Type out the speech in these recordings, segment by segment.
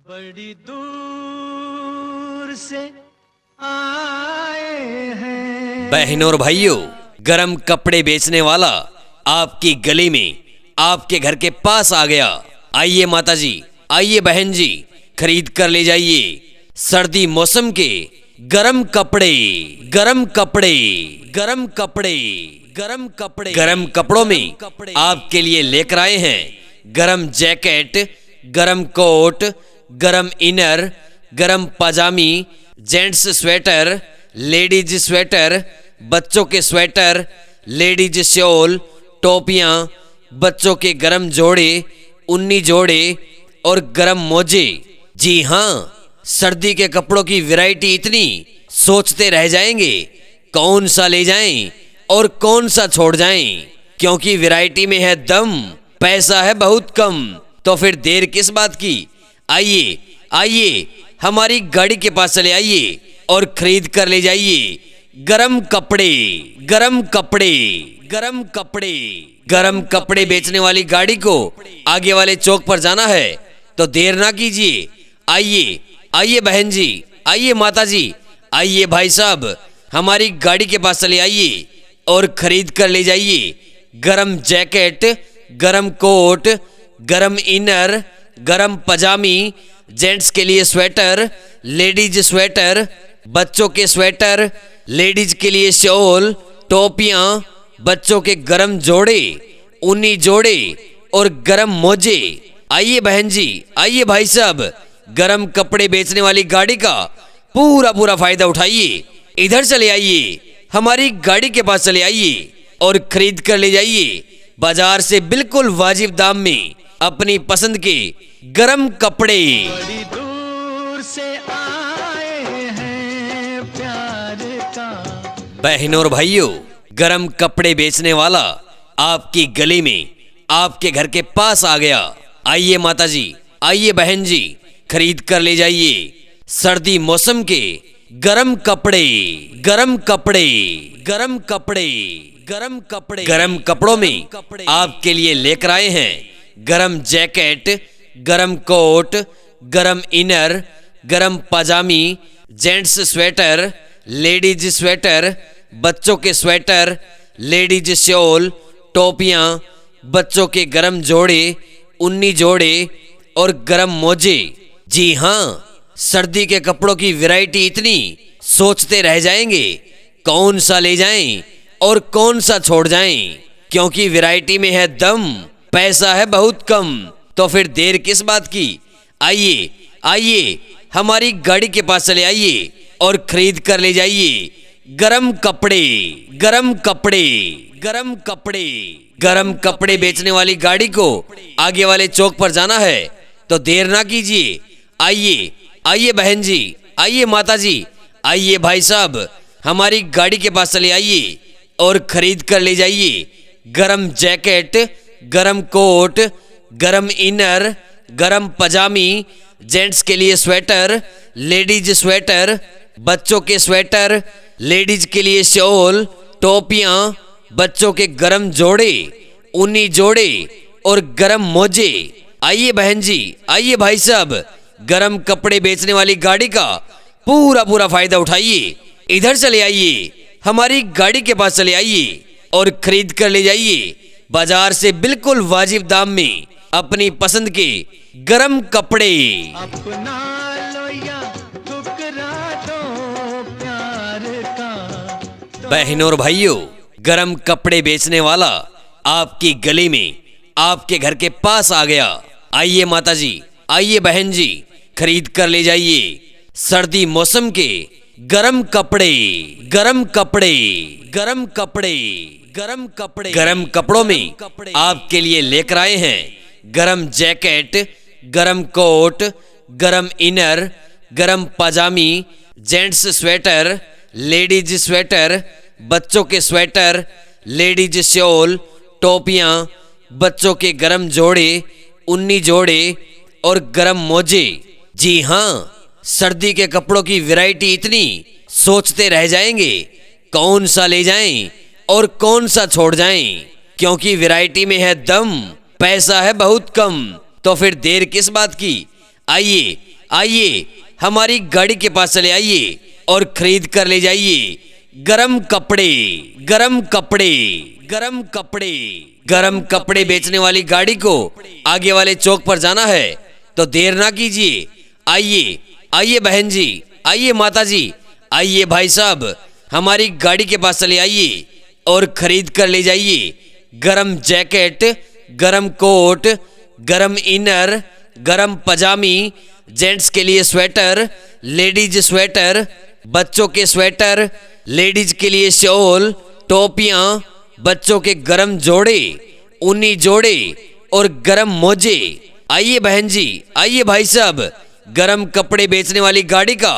बड़ी दूर से आए हैं। बहनों और भाइयों, गरम कपड़े बेचने वाला आपकी गली में, आपके घर के पास आ गया। आइए माता जी, आइए बहन जी, खरीद कर ले जाइए सर्दी मौसम के गरम कपड़े। गरम कपड़े, गरम कपड़े, गरम कपड़े। गरम कपड़ों में आपके लिए लेकर आए हैं गरम जैकेट, गरम कोट, गरम इनर, गरम पजामी, जेंट्स स्वेटर, लेडीज स्वेटर, बच्चों के स्वेटर, लेडीज शॉल, टोपियां, बच्चों के गरम जोड़े, उन्नी जोड़े और गरम मोजे। जी हाँ, सर्दी के कपड़ों की वैरायटी इतनी, सोचते रह जाएंगे कौन सा ले जाएं और कौन सा छोड़ जाएं, क्योंकि वैरायटी में है दम, पैसा है बहुत कम। तो फिर देर किस बात की, आइए आइए हमारी गाड़ी के पास चले आइए और खरीद कर ले जाइए गरम कपड़े। गरम कपड़े, गरम कपड़े। गरम कपड़े बेचने वाली गाड़ी को आगे वाले चौक पर जाना है, तो देर ना कीजिए। आइए आइए बहन जी, आइए माता जी, आइए भाई साहब, हमारी गाड़ी के पास चले आइए और खरीद कर ले जाइए गरम जैकेट, गरम कोट, गरम इनर, गरम पजामी, जेंट्स के लिए स्वेटर, लेडीज स्वेटर, बच्चों के स्वेटर, लेडीज के लिए शॉल, टोपियां, बच्चों के गरम जोड़े, ऊनी जोड़े और गरम मोजे। आइए बहन जी, आइए भाई साहब, गरम कपड़े बेचने वाली गाड़ी का पूरा फायदा उठाइए। इधर चले आइए, हमारी गाड़ी के पास चले आइए और खरीद कर ले जाइए बाजार से बिल्कुल वाजिब दाम में अपनी पसंद के गरम कपड़े। बड़ी दूर से आए हैं प्यार का। बहनों और भाइयों, गरम कपड़े बेचने वाला आपकी गली में, आपके घर के पास आ गया। आइए माता जी, आइए बहन जी, खरीद कर ले जाइए सर्दी मौसम के गरम कपड़े। गरम कपड़े, गरम कपड़े, गरम कपड़े। गरम कपड़ों में आपके लिए लेकर आए हैं गरम जैकेट, गरम कोट, गरम इनर, गरम पजामी, जेंट्स स्वेटर, लेडीज स्वेटर, बच्चों के स्वेटर, लेडीज शॉल, टोपियां, बच्चों के गरम जोड़े, उन्नी जोड़े और गरम मोजे। जी हाँ, सर्दी के कपड़ों की वैरायटी इतनी, सोचते रह जाएंगे कौन सा ले जाएं और कौन सा छोड़ जाएं, क्योंकि वैरायटी में है दम, पैसा है बहुत कम। तो फिर देर किस बात की, आइए आइए हमारी गाड़ी के पास चले आइए और खरीद कर ले जाइए गरम कपड़े। गरम कपड़े, गरम कपड़े। गरम कपड़े बेचने वाली गाड़ी को आगे वाले चौक पर जाना है, तो देर ना कीजिए। आइए आइए बहन जी, आइए माता जी, आइए भाई साहब, हमारी गाड़ी के पास चले आइए और खरीद कर ले जाइए गरम जैकेट, गरम कोट, गरम इनर, गरम पजामी, जेंट्स के लिए स्वेटर, लेडीज स्वेटर, बच्चों के स्वेटर, लेडीज के लिए शॉल, टोपियां, बच्चों के गरम जोड़े, ऊनी जोड़े और गरम मोजे। आइए बहन जी, आइए भाई साहब, गरम कपड़े बेचने वाली गाड़ी का पूरा फायदा उठाइए। इधर चले आइए, हमारी गाड़ी के पास चले आइए और खरीद कर ले जाइए बाजार से बिल्कुल वाजिब दाम में अपनी पसंद के गरम कपड़े। अपना लो या ठुकरा दो प्यार का। बहनों और भाइयों, गरम कपड़े बेचने वाला आपकी गली में, आपके घर के पास आ गया। आइए माता जी, आइए बहन जी, खरीद कर ले जाइए सर्दी मौसम के गरम कपड़े। गरम कपड़े, गरम कपड़े, गरम कपड़े। गरम कपड़ों में आपके लिए लेकर आए हैं गरम जैकेट, गरम कोट, गरम इनर, गरम पजामी, जेंट्स स्वेटर, लेडीज स्वेटर, बच्चों के स्वेटर, लेडीज शॉल, टोपियां, बच्चों के गरम जोड़े, उन्नी जोड़े और गरम मोजे। जी हाँ, सर्दी के कपड़ों की वैरायटी इतनी, सोचते रह जाएंगे कौन सा ले जाएं और कौन सा छोड़ जाएं, क्योंकि वैरायटी में है दम, पैसा है बहुत कम। तो फिर देर किस बात की, आइए आइए हमारी गाड़ी के पास चले आइए और खरीद कर ले जाइए गरम कपड़े, गरम कपड़े, गरम कपड़े। गरम कपड़े बेचने वाली गाड़ी को आगे वाले चौक पर जाना है तो देर ना कीजिए। आइए आइए बहन जी, आइए माता जी, आइए भाई साहब, हमारी गाड़ी के पास चले आइए और खरीद कर ले जाइए गरम जैकेट, गरम कोट, गरम इनर, गरम पजामी, जेंट्स के लिए स्वेटर, लेडीज स्वेटर, बच्चों के स्वेटर, लेडीज के लिए शॉल, टोपियां, बच्चों के गरम जोड़े, ऊनी जोड़े और गरम मोजे। आइए बहन जी, आइए भाई साहब, गरम कपड़े बेचने वाली गाड़ी का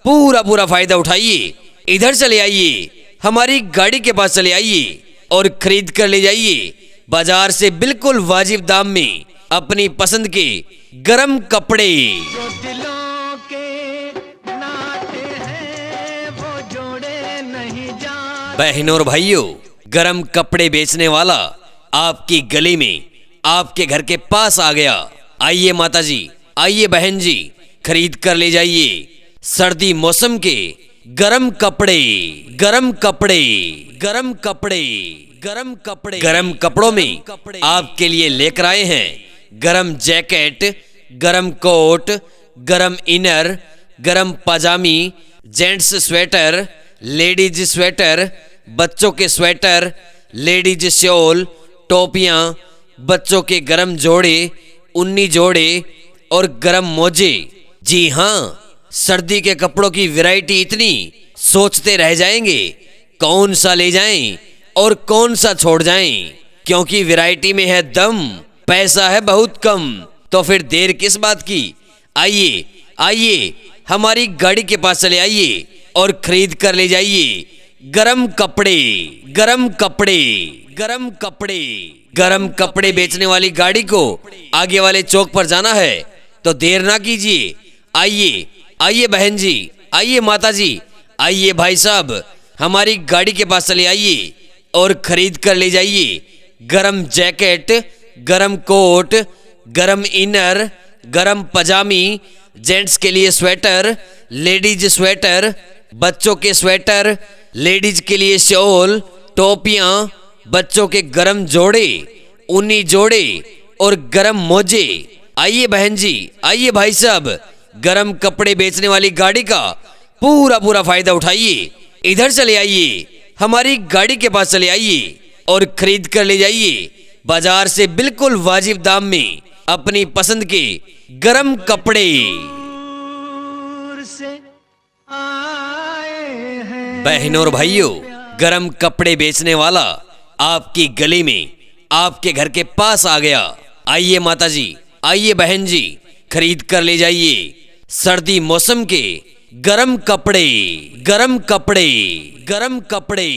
पूरा फायदा उठाइए। इधर चले आइए, हमारी गाड़ी के पास चले आइए और खरीद कर ले जाइए बाजार से बिल्कुल वाजिब दाम में अपनी पसंद के गरम कपड़े। जो दिलों के नाते हैं वो जोड़े नहीं जाते। बहनों और भाइयों, गरम कपड़े बेचने वाला आपकी गली में, आपके घर के पास आ गया। आइए माता जी, आइए बहन जी, खरीद कर ले जाइए सर्दी मौसम के गरम कपड़े, गरम कपड़े, गरम कपड़े, गरम कपड़े। गरम कपड़ों में आपके लिए लेकर आए हैं गरम जैकेट, गरम कोट, गरम इनर, गरम पजामी, जेंट्स स्वेटर, लेडीज स्वेटर, बच्चों के स्वेटर, लेडीज शॉल, टोपियां, बच्चों के गरम जोड़े, ऊनी जोड़े और गरम मोजे। जी हाँ, सर्दी के कपड़ों की वैरायटी इतनी, सोचते रह जाएंगे कौन सा ले जाएं और कौन सा छोड़ जाएं, क्योंकि वैरायटी में है दम, पैसा है बहुत कम। तो फिर देर किस बात की, आइए आइए हमारी गाड़ी के पास चले आइए और खरीद कर ले जाइए गरम कपड़े, गरम कपड़े, गरम कपड़े। गरम कपड़े बेचने वाली गाड़ी को आगे वाले चौक पर जाना है तो देर ना कीजिए। आइए आइए बहन जी, आइए माता जी, आइए भाई साहब, हमारी गाड़ी के पास चले आइए और खरीद कर ले जाइए गरम जैकेट, गरम कोट, गरम इनर, गरम पजामी, जेंट्स के लिए स्वेटर, लेडीज स्वेटर, बच्चों के स्वेटर, लेडीज के लिए शॉल, टोपियां, बच्चों के गरम जोड़े, ऊनी जोड़े और गरम मोजे। आइए बहन जी, आइए भाई साहब, गरम कपड़े बेचने वाली गाड़ी का पूरा फायदा उठाइए। इधर चले आइए, हमारी गाड़ी के पास चले आइए और खरीद कर ले जाइए बाजार से बिल्कुल वाजिब दाम में अपनी पसंद के गरम कपड़े। दूर से आए हैं बहनों और भाइयों, गरम कपड़े बेचने वाला आपकी गली में, आपके घर के पास आ गया। आइए माता जी, आइए बहन जी, खरीद कर ले जाइए सर्दी मौसम के गरम कपड़े, गरम कपड़े, गरम कपड़े,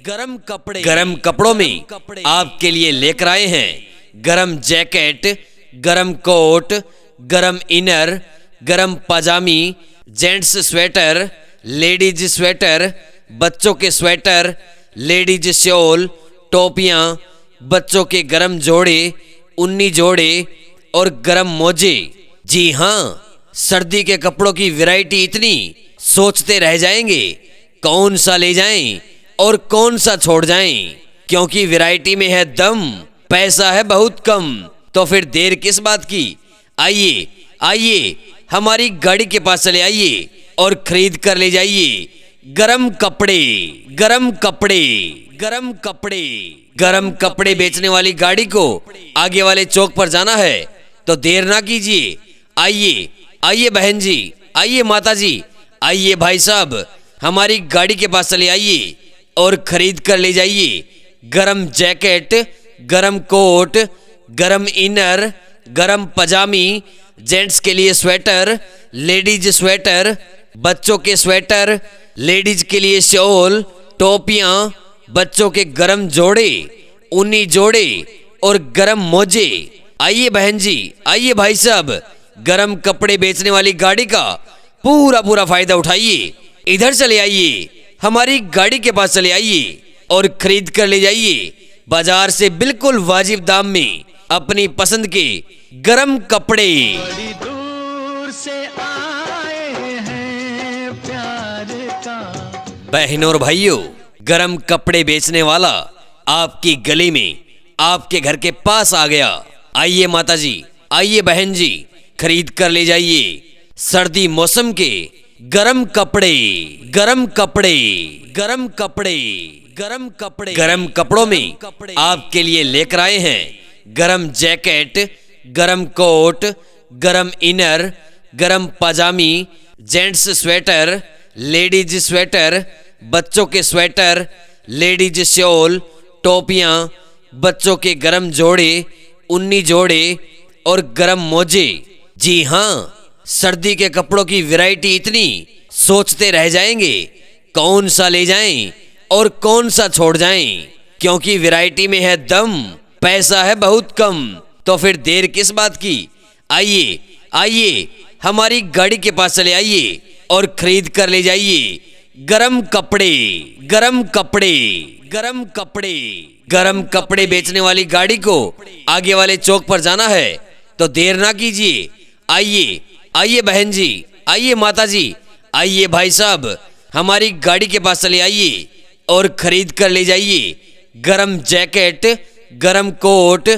गरम कपड़े। गरम कपड़ों में आपके लिए लेकर आए हैं गरम जैकेट, गरम कोट, गरम इनर, गरम पजामी, जेंट्स स्वेटर, लेडीज स्वेटर, बच्चों के स्वेटर, लेडीज शॉल, टोपियां, बच्चों के गरम जोड़े, ऊनी जोड़े और गरम मोजे। जी हाँ, सर्दी के कपड़ों की वैरायटी इतनी, सोचते रह जाएंगे कौन सा ले जाएं और कौन सा छोड़ जाएं, क्योंकि वैरायटी में है दम, पैसा है बहुत कम। तो फिर देर किस बात की, आइए आइए हमारी गाड़ी के पास चले आइए और खरीद कर ले जाइए गरम कपड़े, गरम कपड़े, गरम कपड़े। गरम कपड़े बेचने वाली गाड़ी को आगे वाले चौक पर जाना है तो देर ना कीजिए। आइए आइए बहन जी, आइए माता जी, आइए भाई साहब, हमारी गाड़ी के पास चले आइए और खरीद कर ले जाइए गरम जैकेट, गरम कोट, गरम इनर, गरम पजामी, जेंट्स के लिए स्वेटर, लेडीज स्वेटर, बच्चों के स्वेटर, लेडीज के लिए शॉल, टोपियां, बच्चों के गरम जोड़े, ऊनी जोड़े और गरम मोजे। आइए बहन जी, आइए भाई साहब, गरम कपड़े बेचने वाली गाड़ी का पूरा फायदा उठाइए। इधर चले आइए, हमारी गाड़ी के पास चले आइए और खरीद कर ले जाइए बाजार से बिल्कुल वाजिब दाम में अपनी पसंद के गरम कपड़े। बड़ी दूर से आए हैं प्यार का। बहनों और भाइयों, गरम कपड़े बेचने वाला आपकी गली में, आपके घर के पास आ गया। आइए माता जी, आइए बहन जी, खरीद कर ले जाइए सर्दी मौसम के गरम कपड़े, गरम कपड़े, गरम कपड़े, गरम कपड़े। गरम कपड़ों में आपके लिए लेकर आए हैं गरम जैकेट, गरम कोट, गरम इनर, गरम पजामी, जेंट्स स्वेटर, लेडीज स्वेटर, बच्चों के स्वेटर, लेडीज शॉल, टोपियां, बच्चों के गरम जोड़े, उन्नी जोड़े और गरम मोजे। जी हाँ, सर्दी के कपड़ों की वैरायटी इतनी, सोचते रह जाएंगे कौन सा ले जाएं और कौन सा छोड़ जाएं, क्योंकि वैरायटी में है दम, पैसा है बहुत कम। तो फिर देर किस बात की, आइए आइए हमारी गाड़ी के पास चले आइए और खरीद कर ले जाइए गरम कपड़े, गरम कपड़े, गरम कपड़े। गरम कपड़े बेचने वाली गाड़ी को आगे वाले चौक पर जाना है तो देर ना कीजिए। आइए आइए बहन जी, आइए माता जी, आइए भाई साहब, हमारी गाड़ी के पास चले आइए और खरीद कर ले जाइए गरम जैकेट, गरम कोट,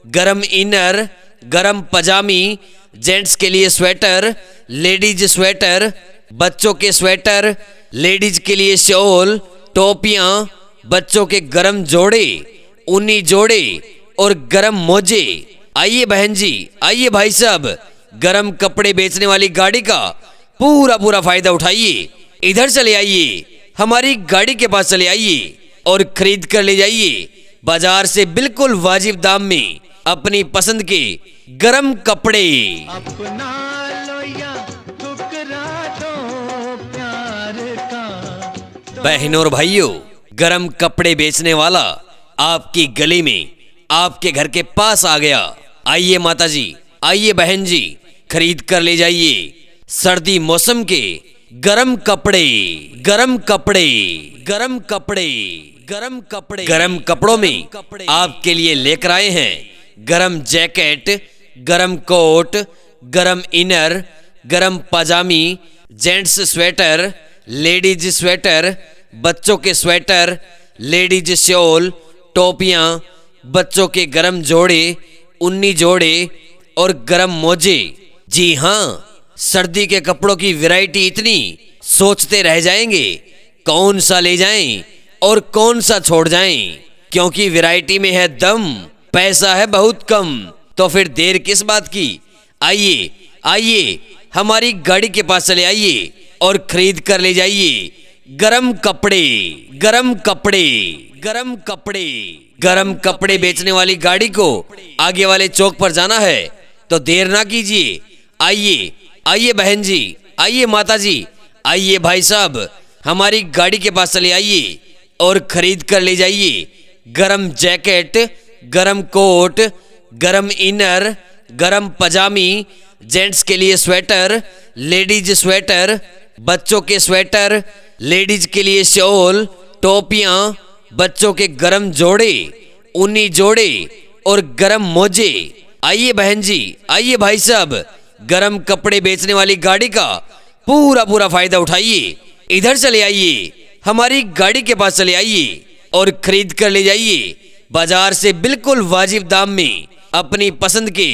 गरम इनर, गरम पजामी, जेंट्स के लिए स्वेटर, लेडीज स्वेटर, बच्चों के स्वेटर, लेडीज के लिए शॉल, टोपियां, बच्चों के गरम जोड़े, ऊनी जोड़े और गरम मोजे। आइए बहन जी, आइए भाई साहब, गरम कपड़े बेचने वाली गाड़ी का पूरा फायदा उठाइए। इधर चले आइए, हमारी गाड़ी के पास चले आइए और खरीद कर ले जाइए बाजार से बिल्कुल वाजिब दाम में अपनी पसंद के गरम कपड़े। अपना लो या ठुकरा दो प्यार का। बहनों और भाइयों, गरम कपड़े बेचने वाला आपकी गली में, आपके घर के पास आ गया। आइए माता जी, आइए बहन जी, खरीद कर ले जाइए सर्दी मौसम के गरम कपड़े, गरम कपड़े, गरम कपड़े, गरम कपड़े। गरम कपड़ों में आपके लिए लेकर आए हैं गरम जैकेट, गरम कोट, गरम इनर, गरम पजामी, जेंट्स स्वेटर, लेडीज स्वेटर, बच्चों के स्वेटर, लेडीज शॉल, टोपियां, बच्चों के गरम जोड़े, उन्नी जोड़े और गरम मोजे। जी हाँ, सर्दी के कपड़ों की वैरायटी इतनी, सोचते रह जाएंगे कौन सा ले जाएं और कौन सा छोड़ जाएं, क्योंकि वैरायटी में है दम, पैसा है बहुत कम। तो फिर देर किस बात की, आइए आइए हमारी गाड़ी के पास चले आइए और खरीद कर ले जाइए गरम कपड़े, गरम कपड़े, गरम कपड़े। गरम कपड़े बेचने वाली गाड़ी को आगे वाले चौक पर जाना है तो देर ना कीजिए। आइए आइए बहन जी, आइए माता जी, आइए भाई साहब, हमारी गाड़ी के पास चले आइए और खरीद कर ले जाइए गरम जैकेट, गरम कोट, गरम इनर, गरम पजामी, जेंट्स के लिए स्वेटर, लेडीज स्वेटर, बच्चों के स्वेटर, लेडीज के लिए शॉल, टोपियां, बच्चों के गरम जोड़े, ऊनी जोड़े और गरम मोजे। आइए बहन जी, आइए भाई साहब, गरम कपड़े बेचने वाली गाड़ी का पूरा फायदा उठाइए। इधर चले आइए, हमारी गाड़ी के पास चले आइए और खरीद कर ले जाइए बाजार से बिल्कुल वाजिब दाम में अपनी पसंद के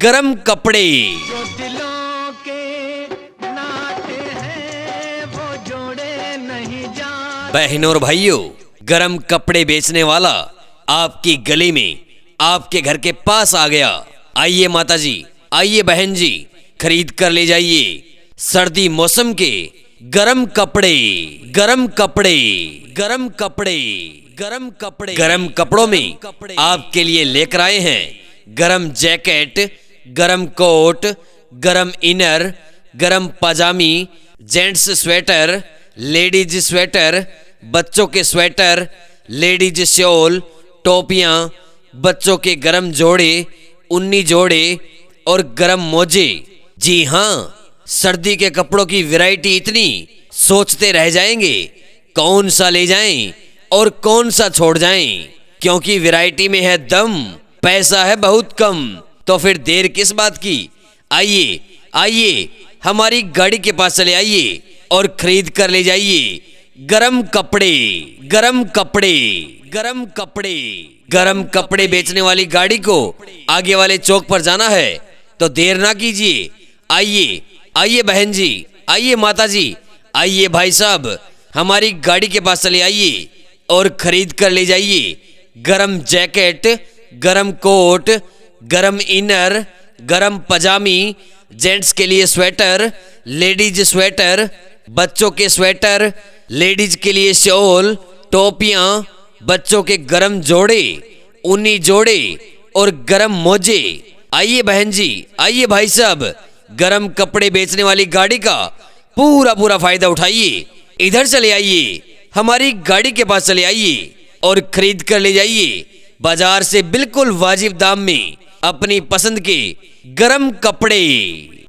गरम कपड़े। जो दिलों के नाते हैं वो जोड़े नहीं जा। बहनों और भाइयों, गरम कपड़े बेचने वाला आपकी गली में, आपके घर के पास आ गया। आइए माता जी, आइए बहन जी, खरीद कर ले जाइए सर्दी मौसम के गरम कपड़े, गरम कपड़े, गरम कपड़े, गरम कपड़े। गरम कपड़ों में आपके लिए लेकर आए हैं गरम जैकेट, गरम कोट, गरम इनर, गरम पजामी, जेंट्स स्वेटर, लेडीज स्वेटर, बच्चों के स्वेटर, लेडीज शॉल, टोपियां, बच्चों के गरम जोड़े, उन्नी जोड़े और गरम मोजे। जी हाँ, सर्दी के कपड़ों की वैरायटी इतनी, सोचते रह जाएंगे कौन सा ले जाएं और कौन सा छोड़ जाएं, क्योंकि वैरायटी में है दम, पैसा है बहुत कम। तो फिर देर किस बात की, आइए आइए हमारी गाड़ी के पास चले आइए और खरीद कर ले जाइए गरम कपड़े, गरम कपड़े, गरम कपड़े। गरम कपड़े बेचने वाली गाड़ी को आगे वाले चौक पर जाना है तो देर ना कीजिए। आइए आइए बहन जी, आइए माता जी, आइए भाई साहब, हमारी गाड़ी के पास चले आइए और खरीद कर ले जाइए गरम जैकेट, गरम कोट, गरम इनर, गरम पजामी, जेंट्स के लिए स्वेटर, लेडीज स्वेटर, बच्चों के स्वेटर, लेडीज के लिए शॉल, टोपियां, बच्चों के गरम जोड़े, ऊनी जोड़े और गरम मोजे। आइए बहन जी, आइए भाई साहब, गरम कपड़े बेचने वाली गाड़ी का पूरा फायदा उठाइए। इधर चले आइए, हमारी गाड़ी के पास चले आइए और खरीद कर ले जाइए बाजार से बिल्कुल वाजिब दाम में अपनी पसंद के गरम कपड़े।